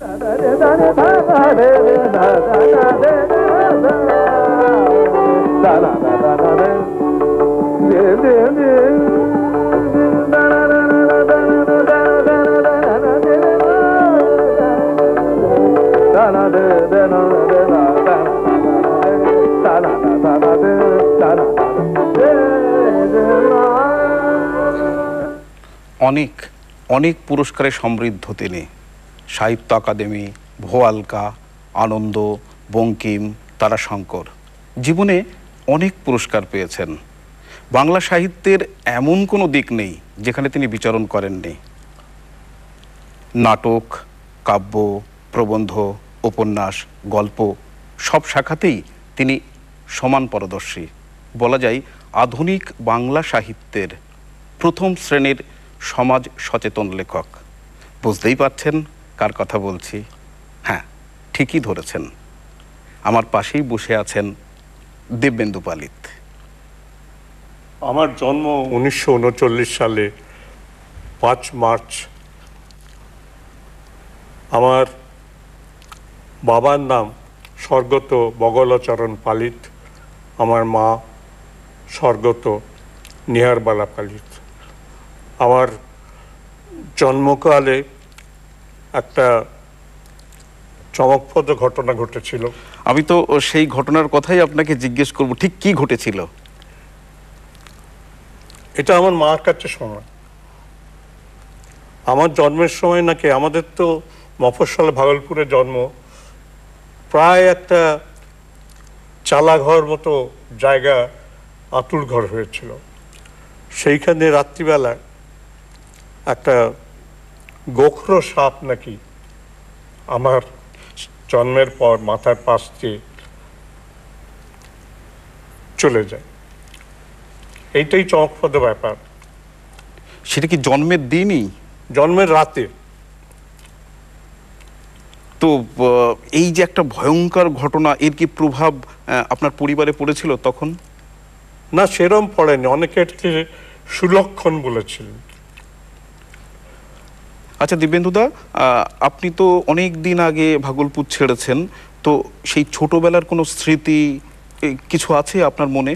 অনেক অনেক পুরস্কারে সমৃদ্ধ তিনি। সাহিত্য আকাদেমি, ভোয়ালকা, আনন্দ, বঙ্কিম, তারাশঙ্কর, জীবনে অনেক পুরস্কার পেয়েছেন। বাংলা সাহিত্যের এমন কোনো দিক নেই যেখানে তিনি বিচরণ করেননি। নাটক, কাব্য, প্রবন্ধ, উপন্যাস, গল্প সব শাখাতেই তিনি সমান পারদর্শী। বলা যায় আধুনিক বাংলা সাহিত্যের প্রথম শ্রেণীর সমাজ সচেতন লেখক। বুঝতেই পারছেন কার কথা বলছি? হ্যাঁ, ঠিকই ধরেছেন, আমার পাশেই বসে আছেন দিব্যেন্দু পালিত। আমার জন্ম 1939 সালে 5 মার্চ। আমার বাবার নাম স্বর্গত বগলাচরণ পালিত, আমার মা স্বর্গত নিহারবালা পালিত। আমার জন্মকালে একটা চমকপ্রদ ঘটনা ঘটেছিল। আমি তো সেই ঘটনার কথাই আপনাকে জিজ্ঞেস করব, ঠিক কি ঘটেছিল? এটা আমার মার কাছে শোনা। আমার জন্মের সময় নাকি, আমাদের তো মফস্বলে ভাগলপুরে জন্ম, প্রায় একটা চালাঘর মতো জায়গা, আতুর ঘর হয়েছিল। সেইখানে রাত্রিবেলা একটা গোখরো সাপ নাকি আমার জন্মের পর মাথার পাশ দিয়ে চলে যায়। এইটাই চমকপ্রদ ব্যাপার। সেটা কি জন্মের দিনই? জন্মের রাতে। তো এই যে একটা ভয়ঙ্কর ঘটনা, এর কি প্রভাব আপনার পরিবারে পড়েছিল তখন? না, সেরম পড়েনি। অনেকে এটাকে সুলক্ষণ বলেছিলেন। আচ্ছা দিব্যেন্দুদা, আপনি তো অনেক দিন আগে ভাগলপুর ছেড়েছেন, তো সেই ছোটবেলার কোনো স্মৃতি কিছু আছে আপনার মনে?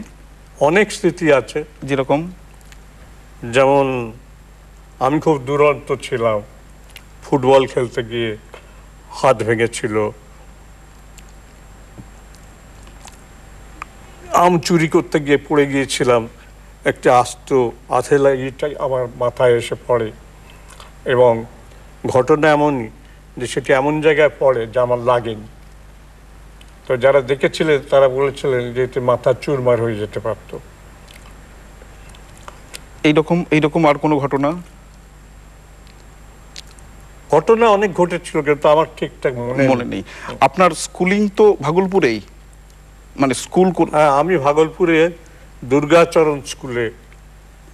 অনেক স্মৃতি আছে। যেরকম? যেমন আমি খুব দুরন্ত ছিলাম। ফুটবল খেলতে গিয়ে হাত ভেঙেছিল, আম চুরি করতে গিয়ে পড়ে গিয়েছিলাম, একটা আস্ত আথেলা ইটাই আমার মাথায় এসে পড়ে। এবং ঘটনা এমনই যে সেটি এমন জায়গায় পড়ে যা আমার লাগেনি। তো যারা দেখেছিলেন তারা বলেছিলেন যে এতে মাথা চুরমার হয়ে যেতে পারত। এইরকম আর কোনো ঘটনা? ঘটনা অনেক ঘটেছিল, কিন্তু আমার ঠিকঠাক মনে নেই। আপনার স্কুলিং তো ভাগলপুরেই, মানে স্কুল? হ্যাঁ, আমি ভাগলপুরে দুর্গাচরণ স্কুলে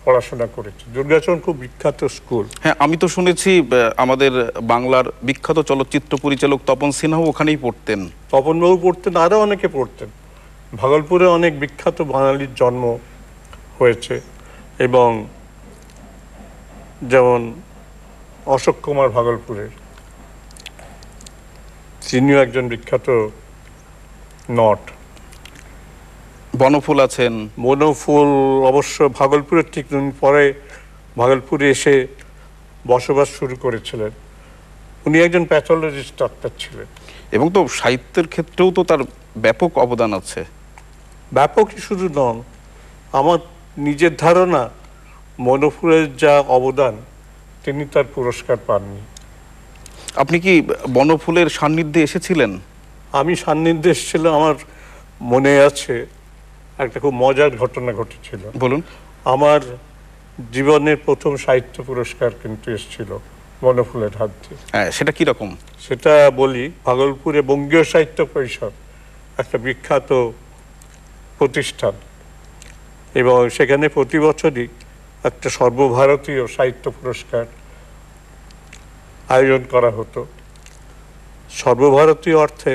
পড়াশোনা করেছি। দুর্গাচরণ খুব বিখ্যাত স্কুল। হ্যাঁ, আমি তো শুনেছি আমাদের বাংলার বিখ্যাত চলচ্চিত্র পরিচালক তপন সিনহাও ওখানেই পড়তেন। তপনবাবু পড়তেন, আরও অনেকে পড়তেন। ভাগলপুরে অনেক বিখ্যাত বাঙালির জন্ম হয়েছে। এবং যেমন অশোক কুমার ভাগলপুরের, তিনিও একজন বিখ্যাত নট। বনফুল আছেন। বনফুল অবশ্য ভাগলপুরের ঠিক পরে ভাগলপুরে এসে বসবাস শুরু করেছিলেন। উনি একজন প্যাথোলজিস্ট ডাক্তার ছিলেন। এবং তো সাহিত্যের ক্ষেত্রেও তো তার ব্যাপক অবদান আছে। ব্যাপকই শুধু নন, আমার নিজের ধারণা বনফুলের যা অবদান, তিনি তার পুরস্কার পাননি। আপনি কি বনফুলের সান্নিধ্যে এসেছিলেন? আমি সান্নিধ্যে এসেছিলাম। আমার মনে আছে একটা খুব মজার ঘটনা ঘটেছিল। বলুন। আমার জীবনের প্রথম সাহিত্য পুরস্কার কিন্তু এসেছিল বনফুলের হাত দিয়ে। হ্যাঁ, সেটা কি রকম? সেটা বলি। ভাগলপুরে বঙ্গীয় সাহিত্য পরিষদ একটা বিখ্যাত প্রতিষ্ঠান, এবং সেখানে প্রতি বছরই একটা সর্বভারতীয় সাহিত্য পুরস্কার আয়োজন করা হতো। সর্বভারতীয় অর্থে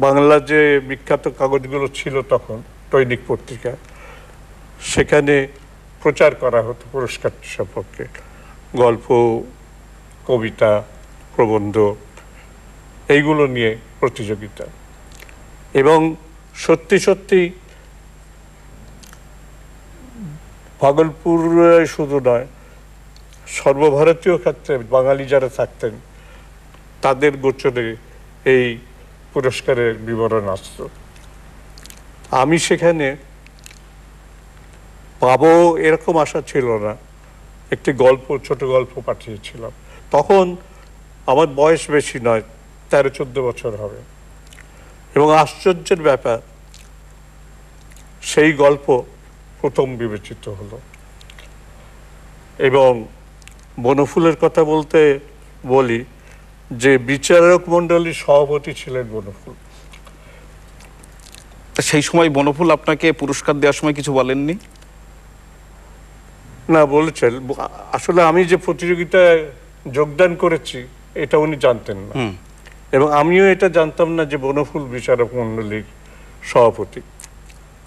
বাংলার যে বিখ্যাত কাগজগুলো ছিল তখন, দৈনিক পত্রিকা, সেখানে প্রচার করা হতো পুরস্কারটি সম্পর্কে। গল্প, কবিতা, প্রবন্ধ, এইগুলো নিয়ে প্রতিযোগিতা। এবং সত্যি সত্যি ভাগলপুর শুধু নয়, সর্বভারতীয় ক্ষেত্রে বাঙালি যারা থাকতেন তাদের গোচরে এই পুরস্কারের বিবরণ আসত। আমি সেখানে পাবো এরকম আশা ছিল না। একটি গল্প, ছোট গল্প পাঠিয়েছিলাম। তখন আমার বয়স বেশি নয়, 13-14 বছর হবে। এবং আশ্চর্যের ব্যাপার, সেই গল্প প্রথম বিবেচিত হলো। এবং বনফুলের কথা বলতে বলি যে বিচারক মণ্ডলীর সভাপতি ছিলেন বনফুল। তা সেই সময় বনফুল আপনাকে পুরস্কার দেওয়ার সময় কিছু বলেননি? না, বলেছেন। আসলে আমি যে প্রতিযোগিতায় যোগদান করেছি এটা উনি জানতেন না, এবং আমিও এটা জানতাম না যে বনফুল বিচারক মণ্ডলীর সভাপতি।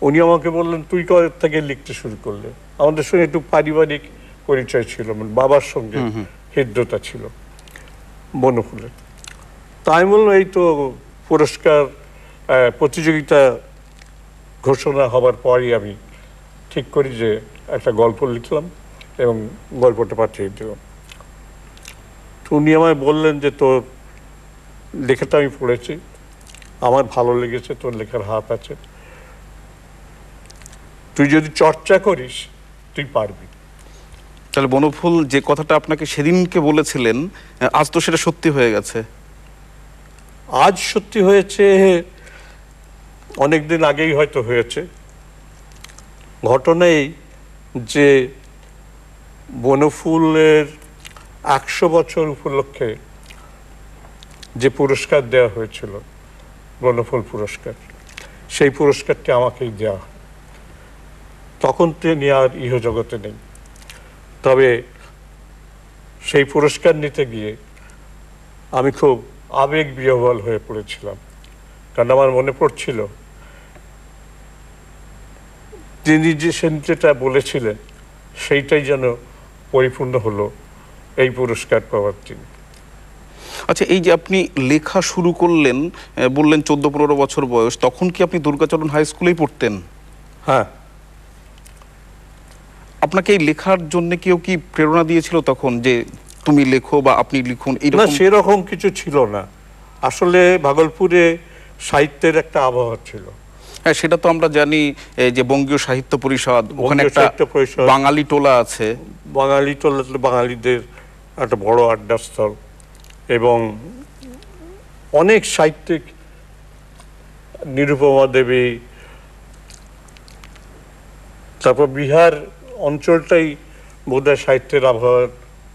উনি আমাকে বললেন, তুই কবে থেকে লিখতে শুরু করলে? আমাদের সঙ্গে একটু পারিবারিক পরিচয় ছিল, মানে বাবার সঙ্গে হৃদ্যতা ছিল বনফুলের। তাই বললো, এই তো পুরস্কার প্রতিযোগিতা ঘোষণা হবার পরই আমি ঠিক করি যে একটা গল্প লিখলাম এবং গল্পটা পাঠিয়ে দিলাম। তো উনি আমায় বললেন যে তোর লেখাটা আমি পড়েছি, আমার ভালো লেগেছে, তোর লেখার হাত আছে, তুই যদি চর্চা করিস তুই পারবি। তাহলে বনফুল যে কথাটা আপনাকে সেদিনকে বলেছিলেন, আজ তো সেটা সত্যি হয়ে গেছে। আজ সত্যি হয়েছে, অনেকদিন আগেই হয়তো হয়েছে। ঘটনাই যে বনফুলের 100 বছর উপলক্ষে যে পুরস্কার দেওয়া হয়েছিল, বনফুল পুরস্কার, সেই পুরস্কারটি আমাকেই দেওয়া হয়। তখন তিনি আর ইহজগতে নেই। তবে সেই পুরস্কার নিতে গিয়ে আমি খুব আবেগ বিহ্বল হয়ে পড়েছিলাম, কারণ আমার মনে পড়ছিল তিনি যে সেটা বলেছিলেন সেইটাই যেন পরিপূর্ণ হলো এই পুরস্কার পাওয়ার দিন। আচ্ছা, এই যে আপনি লেখা শুরু করলেন, বললেন 14-15 বছর বয়স, তখন কি আপনি দুর্গাচরণ হাই স্কুলেই পড়তেন? হ্যাঁ। আপনাকে এই লেখার জন্য কেউ কি প্রেরণা দিয়েছিল তখন, যে তুমি লেখো বা আপনি লিখুন? না, সেরকম কিছু ছিল না। আসলে ভাগলপুরে সাহিত্যের একটা আবহাওয়া ছিল। হ্যাঁ, সেটা তো আমরা জানি, যে বঙ্গীয় সাহিত্য পরিষদ, ওখানে একটা বাঙালি টোলা আছে। বাঙালি টোলা, বাঙালিদের একটা বড় আড্ডাস্থল, এবং অনেক সাহিত্যিক, নিরুপমা দেবী, তারপর বিহার অঞ্চলটাই বোধহয় সাহিত্যের আবহাওয়ার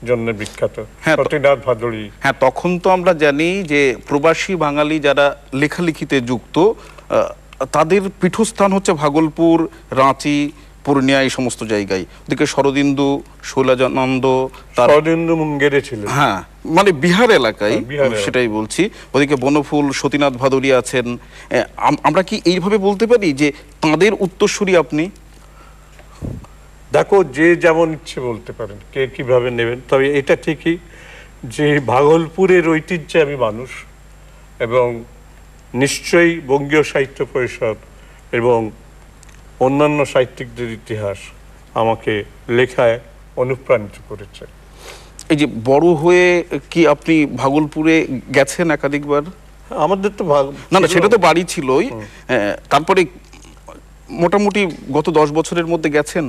জন্য বিখ্যাত। সতীনাথ ভাদুড়ী। হ্যাঁ, তখন তো আমরা জানি যে প্রবাসী বাঙালি যারা লেখালেখিতে যুক্ত, তাদের পীঠস্থান হচ্ছে ভাগলপুর, রাঁচি, পূর্ণিয়া, এই সমস্ত জায়গায়। ওদিকে শরদিন্দু, শৈলাজানন্দ, শরদিন্দু মুঙ্গেরে ছিলেন। হ্যাঁ, মানে বিহার এলাকায়, সেটাই বলছি। ওদিকে বনফুল, সতীনাথ ভাদুড়ী আছেন। আমরা কি এইভাবে বলতে পারি যে তাঁদের উত্তরসূরি আপনি? দেখো, যে যেমন ইচ্ছে বলতে পারেন, কে কিভাবে নেবেন। তবে এটা ঠিকই যে ভাগলপুরের ঐতিহ্যে আমি মানুষ, এবং নিশ্চয়ই বঙ্গীয় সাহিত্য পরিষদ এবং অন্যান্য সাহিত্যিকদের ইতিহাস আমাকে লেখায় অনুপ্রাণিত করেছে। এই যে বড় হয়ে কি আপনি ভাগলপুরে গেছেন একাধিকবার? আমাদের তো না, সেটা তো বাড়ি ছিলই, তারপরে মোটামুটি গত 10 বছরের মধ্যে গেছেন?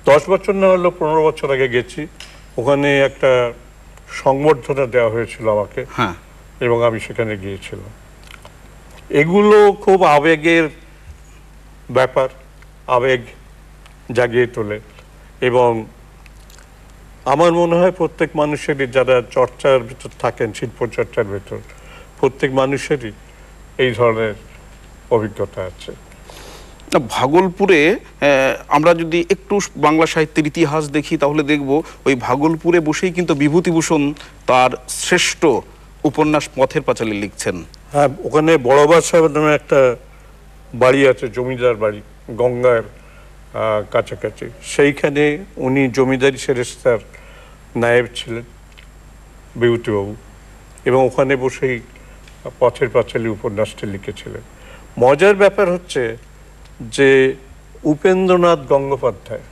10 বছর না হলেও 15 বছর আগে গেছি। ওখানে একটা সংবর্ধনা দেওয়া হয়েছিল আমাকে, হ্যাঁ, এবং আমি সেখানে গিয়েছিলাম। এগুলো খুব আবেগের ব্যাপার, আবেগ জাগিয়ে তোলে। এবং আমার মনে হয় প্রত্যেক মানুষেরই, যারা চর্চার ভিতর থাকেন, শিল্প চর্চার ভেতর, প্রত্যেক মানুষেরই এই ধরনের অভিজ্ঞতা আছে। ভাগলপুরে আমরা যদি একটু বাংলা সাহিত্যের ইতিহাস দেখি, তাহলে দেখব ওই ভাগলপুরে বসেই কিন্তু বিভূতিভূষণ তার শ্রেষ্ঠ উপন্যাস পথের পাঁচালী লিখছেন। হ্যাঁ, ওখানে বড়বাস সাহেব নামে একটা বাড়ি আছে, জমিদার বাড়ি, গঙ্গার কাছাকাছি। সেইখানে উনি জমিদারি সেরেস্তার নায়েব ছিলেন। বিভূতিবাবু, এবং ওখানে বসেই পথের পাঁচালী উপন্যাসটি লিখেছিলেন। মজার ব্যাপার হচ্ছে যে উপেন্দ্রনাথ গঙ্গোপাধ্যায়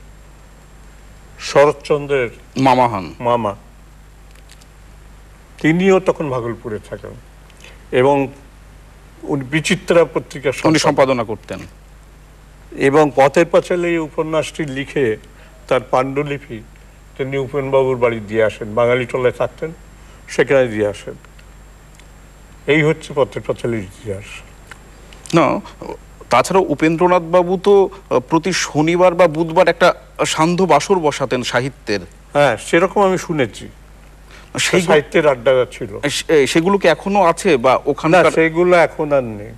শরৎচন্দ্রের মামাহান মামা, তিনিও তখন ভাগলপুরে থাকেন এবং উনি বিচিত্রা পত্রিকার উনি সম্পাদনা করতেন। এবং পথের পাঁচালী এই উপন্যাসটি লিখে তার পাণ্ডুলিপি তিনি উপেনবাবুর বাড়ি দিয়ে আসেন, বাঙালি টলায় থাকতেন, সেখানে দিয়ে আসেন। এই হচ্ছে পথের পাঁচালীর ইতিহাস। না, তাছাড়া উপেন্দ্রনাথ বাবু তো প্রতি শনিবার বা বুধবার একটা সান্ধ্য বাসর বসাতেন সাহিত্যের। হ্যাঁ, সেরকম আমি শুনেছি, সেই সাহিত্যের আড্ডা ছিল। সেগুলো কি এখনো আছে বা না, ওখানকার? সেগুলো এখন আর নেই,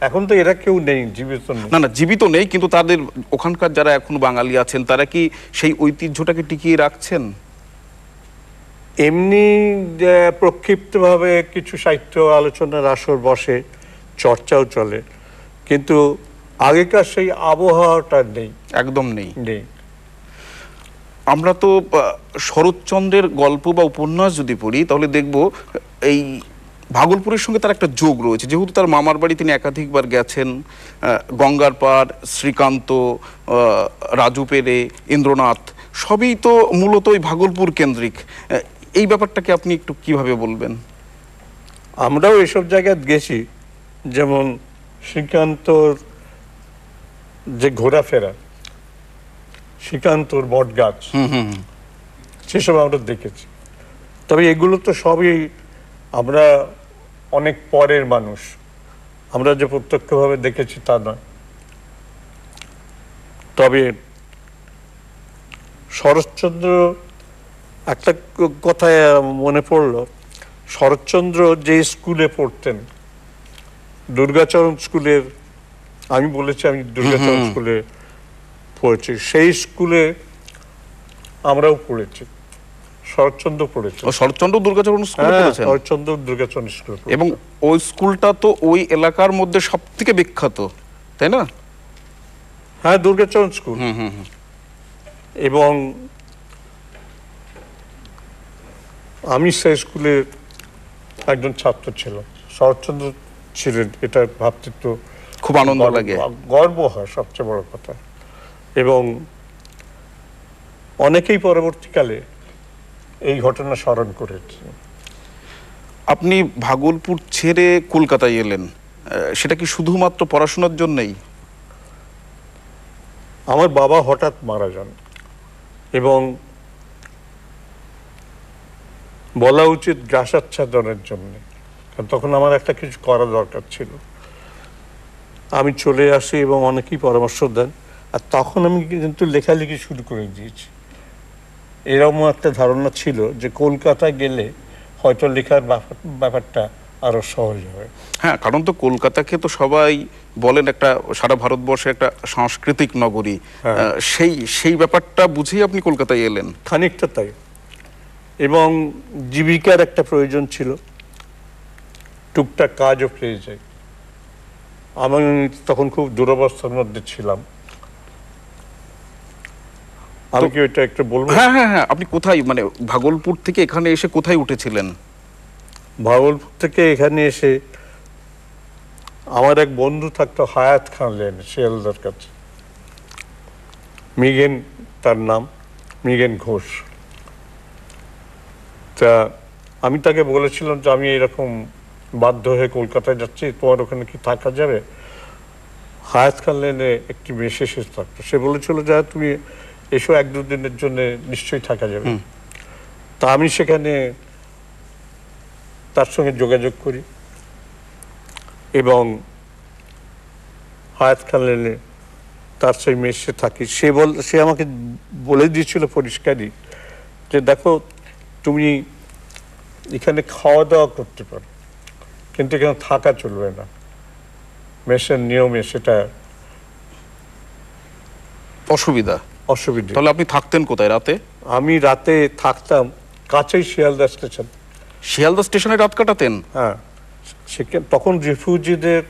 এখন তো এরা কেউ নেই, জীবিত নেই। না, জীবিত নেই, কিন্তু তাদের ওখানকার যারা এখন বাঙালি আছেন তারা কি সেই ঐতিহ্যটাকে টিকিয়ে রাখছেন? এমনি প্রক্ষিপ্তভাবে কিছু সাহিত্য আলোচনার আসর বসে, চর্চাও চলে, কিন্তু আগেকার সেই আবহাওয়াটা নেই, একদম নেই। নেই। আমরা তো শরৎচন্দ্রের গল্প বা উপন্যাস যদি পড়ি তাহলে দেখব এই ভাগলপুরের সঙ্গে তার একটা যোগ রয়েছে, যেহেতু তার মামার বাড়ি তিনি একাধিকবার গেছেন। গঙ্গার পাড়, শ্রীকান্ত, রাজু পেরে, ইন্দ্রনাথ সবই তো মূলত ওই ভাগলপুর কেন্দ্রিক। এই ব্যাপারটাকে আপনি একটু কিভাবে বলবেন? আমরাও এসব জায়গায় গেছি, যেমন শ্রীকান্তর যে ঘোরাফেরা, শ্রীকান্তর বট গাছ, সেসব আমরা দেখেছি। তবে এগুলো তো সবই আমরা অনেক পরের মানুষ, আমরা যে প্রত্যক্ষভাবে দেখেছি তা নয়। তবে শরৎচন্দ্র, একটা কথায় মনে পড়ল, শরৎচন্দ্র যে স্কুলে পড়তেন, দুর্গাচরণ স্কুলের, আমি বলেছি আমি দুর্গাচরণ স্কুলে পড়েছি, সেই স্কুলে আমরাও পড়েছি, শরৎচন্দ্র পড়েছে। শরৎচন্দ্র দুর্গাচরণ স্কুলে পড়েছেন? শরৎচন্দ্র দুর্গাচরণ স্কুলে, এবং ওই স্কুলটা তো ওই এলাকার মধ্যে সবথেকে বিখ্যাত, তাই না? হ্যাঁ, দুর্গাচরণ স্কুল। এবং আমি সেই স্কুলে একজন ছাত্র ছিলাম, শরৎচন্দ্র ছিলেন, এটা ভাবতে তো খুব আনন্দ লাগে, গর্ব হয় সবচেয়ে বড় কথা। এবং অনেকেই পরবর্তীকালে এই ঘটনা স্মরণ করেছে। আপনি ভাগলপুর ছেড়ে কলকাতায় এলেন, সেটা কি শুধুমাত্র পড়াশোনার জন্যই? আমার বাবা হঠাৎ মারা যান, এবং বলা উচিত গ্রাসাচ্ছাদনের জন্য, কারণ তখন আমার একটা কিছু করা দরকার ছিল। আমি চলে আসি এবং অনেকেই পরামর্শ দেন, আর তখন আমি কিন্তু লেখালেখি শুরু করে দিয়েছি। এরকম একটা ধারণা ছিল যে কলকাতায় গেলে হয়তো লেখার ব্যাপারটা আরো সহজ হবে। হ্যাঁ, কারণ তো কলকাতাকে তো সবাই বলেন একটা সারা ভারতবর্ষে একটা সাংস্কৃতিক নগরী। সেই ব্যাপারটা বুঝেই আপনি কলকাতায় এলেন। খানিকটা তাই, এবং জীবিকার একটা প্রয়োজন ছিল, টুকটাক কাজও পেয়ে যাই। আমি তখন খুব দুরবস্থার মধ্যে ছিলাম। আমি কি এটা একটু বলবো? হ্যাঁ হ্যাঁ হ্যাঁ, আপনি কোথায়, মানে ভাগলপুর থেকে এখানে এসে কোথায় উঠেছিলেন? ভাগলপুর থেকে এখানে এসে আমার এক বন্ধু থাকতো হায়াত খান লেন, শিয়ালদার কাছে, মৃগেন তার নাম, মৃগেন ঘোষ। তা আমি তাকে বলেছিলাম যে আমি এরকম বাধ্য হয়ে কলকাতায় যাচ্ছি, তোমার ওখানে কি থাকা যাবে? হায়াত খান লেনে একটি মেয়ে শেষে থাকতো, সে বলেছিল যে তুমি এসো, 1-2 দিনের জন্য নিশ্চয়ই থাকা যাবে। তা আমি সেখানে তার সঙ্গে যোগাযোগ করি, এবং হায়াত খান লেনে তার সেই মেসে থাকি। সে আমাকে বলে দিয়েছিল পরিষ্কারই যে দেখো, তুমি এখানে খাওয়া দাওয়া করতে পারো, কিন্তু এখানে থাকা চলবে না, মেসের নিয়মে সেটা অসুবিধা। তাহলে আপনি থাকতেন কোথায় রাতে? আমি রাতে থাকতাম কাছেই শিয়ালদা স্টেশন। শিয়ালদা স্টেশনে রাত কাটাতেন? হ্যাঁ, সেখানে তখন রিফিউজিদের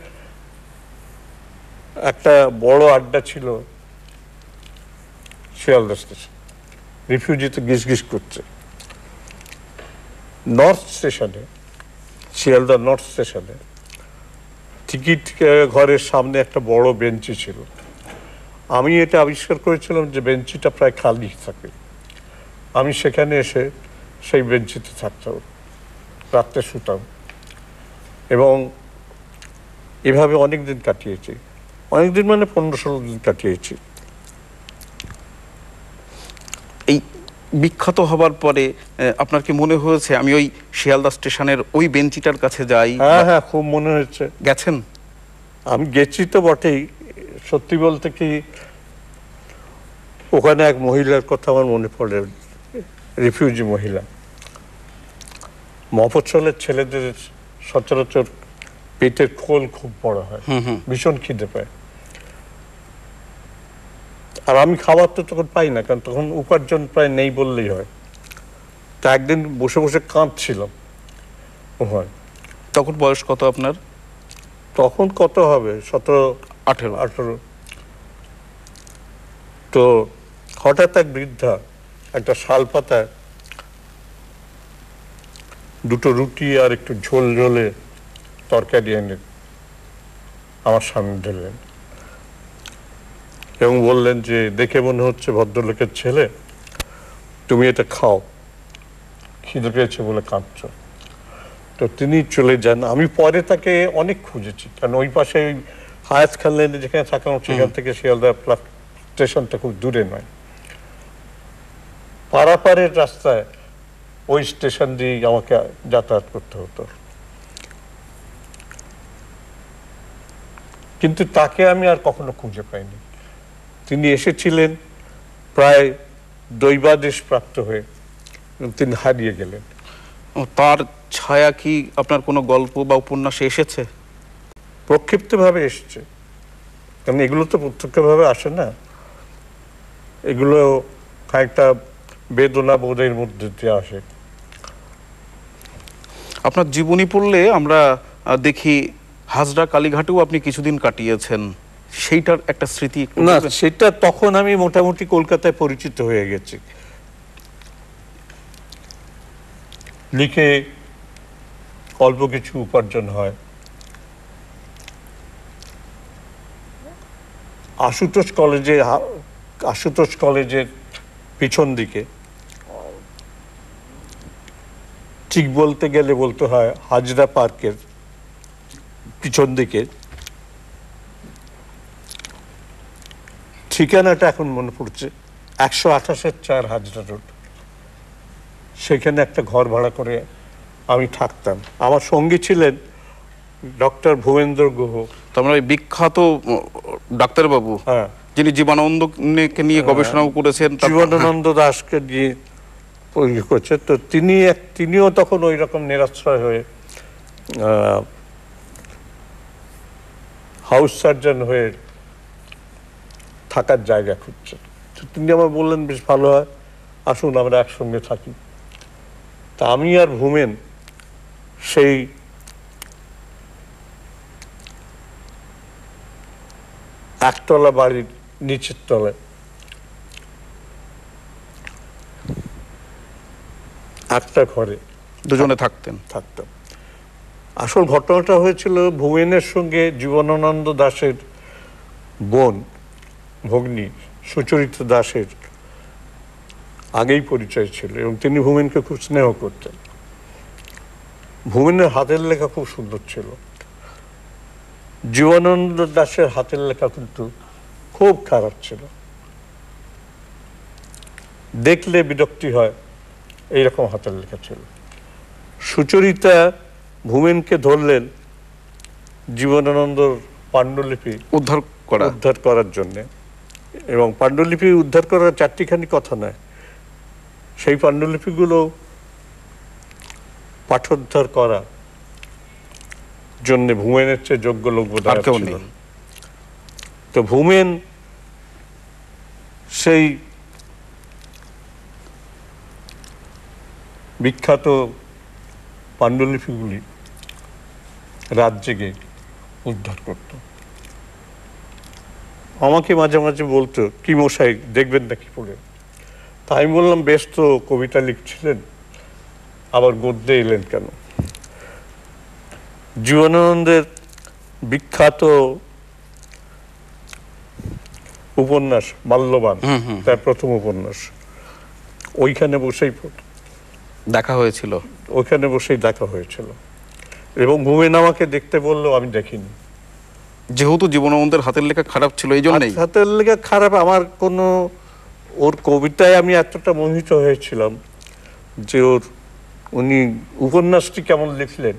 একটা বড় আড্ডা ছিল শিয়ালদা স্টেশন, রিফিউজি তো গিস গিস করছে। নর্থ স্টেশনে, শিয়ালদা নর্থ স্টেশনে টিকিট ঘরের সামনে একটা বড় বেঞ্চি ছিল। আমি এটা আবিষ্কার করেছিলাম যে বেঞ্চিটা প্রায় খালি থাকে। আমি সেখানে এসে সেই বেঞ্চিতে থাকতাম, রাত্রে শুতাম, এবং এভাবে অনেক দিন কাটিয়েছি। অনেক দিন মানে 15-16 দিন কাটিয়েছি। এই বিখ্যাত হবার পরে আপনার কি মনে হয়েছে আমি ওই শিয়ালদা স্টেশনের ওই বেঞ্চিটার কাছে যাই? হ্যাঁ হ্যাঁ, খুব মনে হয়েছে। গেছেন? আমি গেছি তো বটেই। সত্যি বলতে কি, ওখানে এক মহিলার কথা আমার মনে পড়ে, রিফিউজি মহিলা। মফস্বলের ছেলেদের সচরাচর পেটের খোল খুব বড় হয়, ভীষণ খিদে পায়। আর আমি খাবার তো তখন পাই না, কারণ তখন উপার্জন প্রায় নেই বললেই হয়। তা একদিন বসে বসে কাঁদছিলাম। তখন বয়স কত আপনার? তখন কত হবে, 17-18। তো হঠাৎ এক বৃদ্ধা একটা শাল পাতায় দুটো রুটি আর একটু ঝোল ঝোলে তরকারি এনে আমার সামনে দিলেন এবং বললেন যে, দেখে মনে হচ্ছে ভদ্রলোকের ছেলে, তুমি এটা খাও, খিদে পেয়েছে বলে কাঁদছ। তো তিনি চলে যান। আমি পরে তাকে অনেক খুঁজেছি, কারণ ওই পাশে হায়াত খান লেনে যেখানে থাকলাম সেখান থেকে শিয়ালদা স্টেশনটা খুব দূরে নয়। পারাপারের রাস্তায় ওই স্টেশন দিয়ে আমাকে যাতায়াত করতে হতো। কিন্তু তাকে আমি আর কখনো খুঁজে পাইনি। তিনি এসেছিলেন প্রায় দৈবাদেশ প্রাপ্ত হয়ে, তিনি হারিয়ে গেলেন। তার ছায়া কি আপনার কোনো গল্প বা উপন্যাসে এসেছে? প্রক্ষিপ্তভাবে এসেছে, কারণ এগুলো তো প্রত্যক্ষভাবে আসে না। এগুলো কয়েকটা বেদনা বোধের মধ্যে দিয়ে আসে। আপনার জীবনী পড়লে আমরা দেখি হাজরা কালীঘাটেও আপনি কিছুদিন কাটিয়েছেন, সেইটার একটা স্মৃতি না, সেটা তখন আমি মোটামুটি কলকাতায় পরিচিত হয়ে গেছি। লিখে অল্প কিছু উপার্জন হয়। আশুতোষ কলেজের পিছন দিকে, ঠিক বলতে গেলে বলতে হয় হাজরা পার্কের পিছন দিকে, ঠিকানাটা এখন মনে পড়ছে, 128-4 হাজরা রোড। সেখানে একটা ঘর ভাড়া করে আমি থাকতাম। আমার সঙ্গী ছিলেন ডক্টর ভুবেন্দ্র গুহ। তোমরা ওই বিখ্যাত ডাক্তারবাবু, হ্যাঁ, যিনি জীবনানন্দকে নিয়ে গবেষণাও করেছেন, জীবনানন্দ দাশকে দিয়ে করছে। তো তিনিও তখন ওই রকম নিরাশ্রয় হয়ে হাউস সার্জন হয়ে থাকার জায়গা খুঁজছেন। তো তিনি আমার বললেন, বেশ ভালো হয়, আসুন আমরা একসঙ্গে থাকি। তা আমি আর ভূমেন সেই একতলা বাড়ির নিচের তলায় একটা ঘরে দুজনে থাকতেন। আসল ঘটনাটা হয়েছিল, ভুবনের সঙ্গে জীবনানন্দ দাশের বোন ভগ্নী সুচরিতা দাসের আগেই পরিচয় ছিল, এবং তিনি ভুবনকে খুব স্নেহ করতেন। ভুবনের হাতের লেখা খুব সুন্দর ছিল। জীবনানন্দ দাশের হাতের লেখা কিন্তু খুব খারাপ ছিল, দেখলে বিরক্তি হয়, এইরকম হাতের লেখা ছিল। সুচরিতা ভুবনকে ধরলেন জীবনানন্দর পাণ্ডুলিপি উদ্ধার করার জন্য, এবং পাণ্ডুলিপি উদ্ধার করার চারটিখানি কথা নয়, সেই পাণ্ডুলিপিগুলো পাঠোদ্ধার করা জন্য ভুবনের চেয়ে যোগ্য লোক বোধহয় ছিল না। তো ভুবন সেই বিখ্যাত পাণ্ডুলিপিগুলি রাত জেগে উদ্ধার করত। আমাকে মাঝে মাঝে বলতো, কি মশাই দেখবেন নাকি পড়ে? তাই আমি বললাম, বেশ তো কবিতা লিখছিলেন, আবার গদ্যে এলেন কেন? জীবনানন্দের বিখ্যাত উপন্যাস মাল্যবান, তার প্রথম উপন্যাস, ওইখানে বসেই দেখা হয়েছিল। ওইখানে বসেই দেখা হয়েছিল এবং হুমায়ুন আমাকে দেখতে বললেও আমি দেখিনি। যেহেতু জীবনানন্দের হাতের লেখা খারাপ ছিল এই জন্যই। হাতের লেখা খারাপ, আমার কোনো, ওর কবিতায় আমি এতটা মোহিত হয়েছিলাম যে উনি উপন্যাসটি কেমন লিখলেন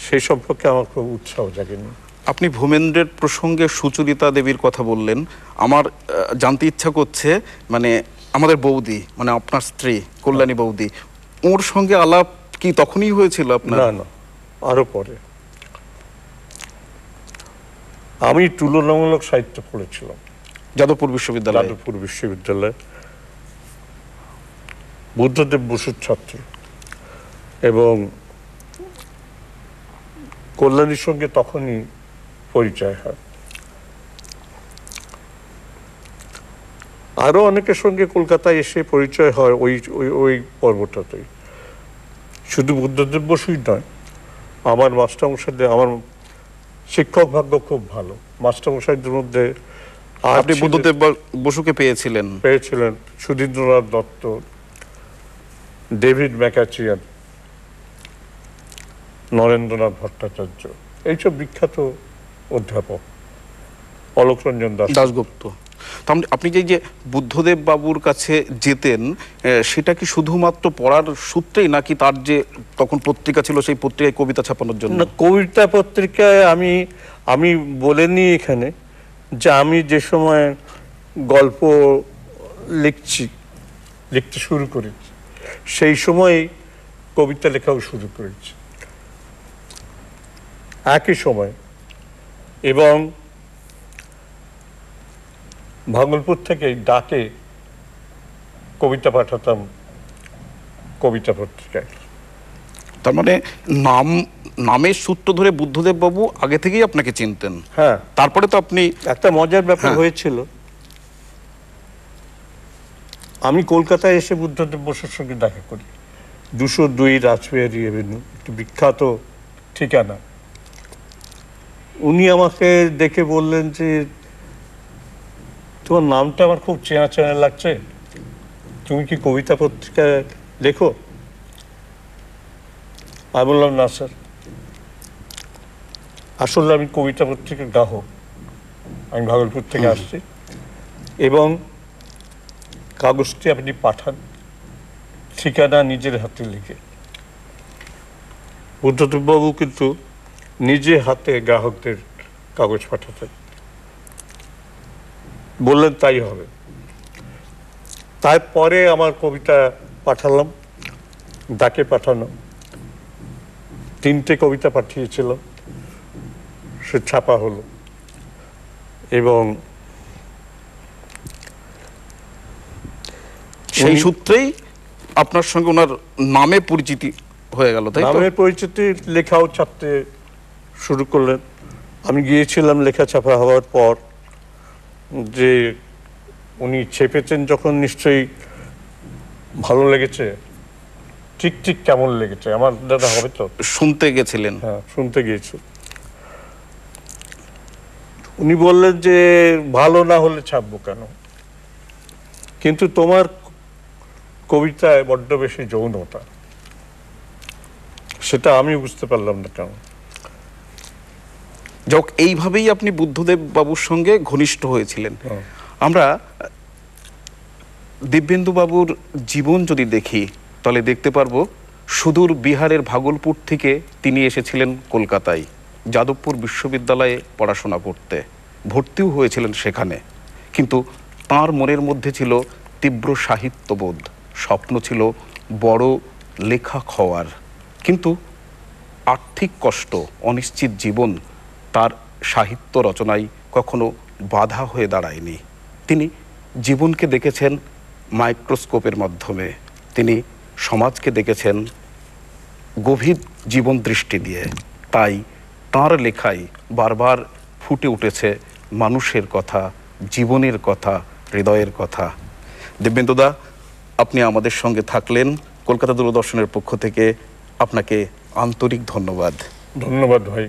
সেই সম্পর্কে আমার খুব উৎসাহ জাগেনি। আপনি ভূমেন্দ্রের প্রসঙ্গে সুচরিতা দেবীর কথা বললেন, আমার জানতে ইচ্ছা করছে, মানে আমাদের বৌদি, মানে আপনার স্ত্রী কল্যাণী বৌদি, ওর সঙ্গে আলাপ কি তখনই হয়েছিল আপনার? না না, আরো পরে। আমি তুলনামূলক সাহিত্য পড়েছিলাম যাদবপুর বিশ্ববিদ্যালয়ে। যাদবপুর বিশ্ববিদ্যালয়ে, বুদ্ধদেব বসুর ছাত্র, এবং কল্যাণীর সঙ্গে তখনই পরিচয় হয়। আরো অনেকের সঙ্গে কলকাতায় এসে পরিচয় হয় ওই ওই ওই পর্বটাতেই। শুধু বুদ্ধদেব বসুই নয়, আমার মাস্টারমশাইদের, আমার শিক্ষক ভাগ্য খুব ভালো। মাস্টারমশাইদের মধ্যে আপনি বুদ্ধদেব বসুকে পেয়েছিলেন? পেয়েছিলেন সুধীন্দ্রনাথ দত্ত, ডেভিড ম্যাকাচিয়ান, নরেন্দ্রনাথ ভট্টাচার্য, এইসব বিখ্যাত অধ্যাপক, অলোকরঞ্জন দাশগুপ্ত। আপনি যে বুদ্ধদেব বাবুর কাছে যেতেন, সেটা কি শুধুমাত্র পড়ার সূত্রেই, নাকি তার যে তখন পত্রিকা ছিল সেই পত্রিকায় কবিতা ছাপানোর জন্য? কবিতা পত্রিকায় আমি বলিনি এখানে যে আমি যে সময় গল্প লিখতে শুরু করেছি সেই সময় কবিতা লেখাও শুরু করেছি একই সময়। এবং ভাগলপুর থেকে ডাকে কবিতা পাঠাতাম কবিতা পত্রিকায়। তার মানে নামের সূত্র ধরে বুদ্ধদেব বাবু আগে থেকেই আপনাকে চিনতেন? হ্যাঁ। তারপরে তো আপনি, একটা মজার ব্যাপার হয়েছিল, আমি কলকাতায় এসে বুদ্ধদেব বসুর সঙ্গে দেখা করি, 202 রাজবিহারী এভিনিউ, একটি বিখ্যাত ঠিকানা। উনি আমাকে দেখে বললেন যে তোমার নামটা আমার খুব চেনা চেনা লাগছে, তুমি কি কবিতা পত্রিকায় লেখো? আমি বললাম না স্যার, আসলে আমি কবিতা পত্রিকার গ্রাহক, আমি ভাগলপুর থেকে আসছি, এবং কাগজটি আপনি পাঠান, ঠিকানা নিজের হাতে লিখে। বুদ্ধদেববাবু কিন্তু নিজে হাতে গ্রাহকদের কাগজ পাঠাতেন। বললেন তাই হবে। তারপরে আমার কবিতা পাঠালাম, ডাকে পাঠানো, 3টে কবিতা পাঠিয়েছিল, সে ছাপা হলো, এবং সেই সূত্রেই আপনার সঙ্গে ওনার নামে পরিচিতি হয়ে গেল, তাই তো? নামের পরিচিতি, লেখাও ছাপতে শুরু করলেন। আমি গিয়েছিলাম লেখা ছাপা হওয়ার পর, যে উনি ছেপেছেন যখন নিশ্চয়ই ভালো লেগেছে। ঠিক ঠিক কেমন লেগেছে আমার দাদা হবে তো? শুনতে গেছিলেন? হ্যাঁ, শুনতে গিয়েছি। উনি বললেন যে ভালো না হলে ছাপবো কেন, কিন্তু তোমার কবিতায় বড্ড বেশি যৌনতা, সেটা আমি বুঝতে পারলাম না কেন। যাক, এইভাবেই আপনি বুদ্ধদেব বাবুর সঙ্গে ঘনিষ্ঠ হয়েছিলেন। আমরা দিব্যেন্দু বাবুর জীবন যদি দেখি তাহলে দেখতে পারবো সুদূর বিহারের ভাগলপুর থেকে তিনি এসেছিলেন কলকাতায় যাদবপুর বিশ্ববিদ্যালয়ে পড়াশোনা করতে, ভর্তিও হয়েছিলেন সেখানে। কিন্তু তার মনের মধ্যে ছিল তীব্র সাহিত্যবোধ, স্বপ্ন ছিল বড় লেখক হওয়ার। কিন্তু আর্থিক কষ্ট, অনিশ্চিত জীবন তার সাহিত্য রচনায় কখনো বাধা হয়ে দাঁড়ায়নি। তিনি জীবনকে দেখেছেন মাইক্রোস্কোপের মাধ্যমে, তিনি সমাজকে দেখেছেন গভীর জীবন দৃষ্টি দিয়ে। তাই তার লেখায় বারবার ফুটে উঠেছে মানুষের কথা, জীবনের কথা, হৃদয়ের কথা। দিব্যেন্দুদা, আপনি আমাদের সঙ্গে থাকলেন, কলকাতা দূরদর্শনের পক্ষ থেকে আপনাকে আন্তরিক ধন্যবাদ। ধন্যবাদ ভাই।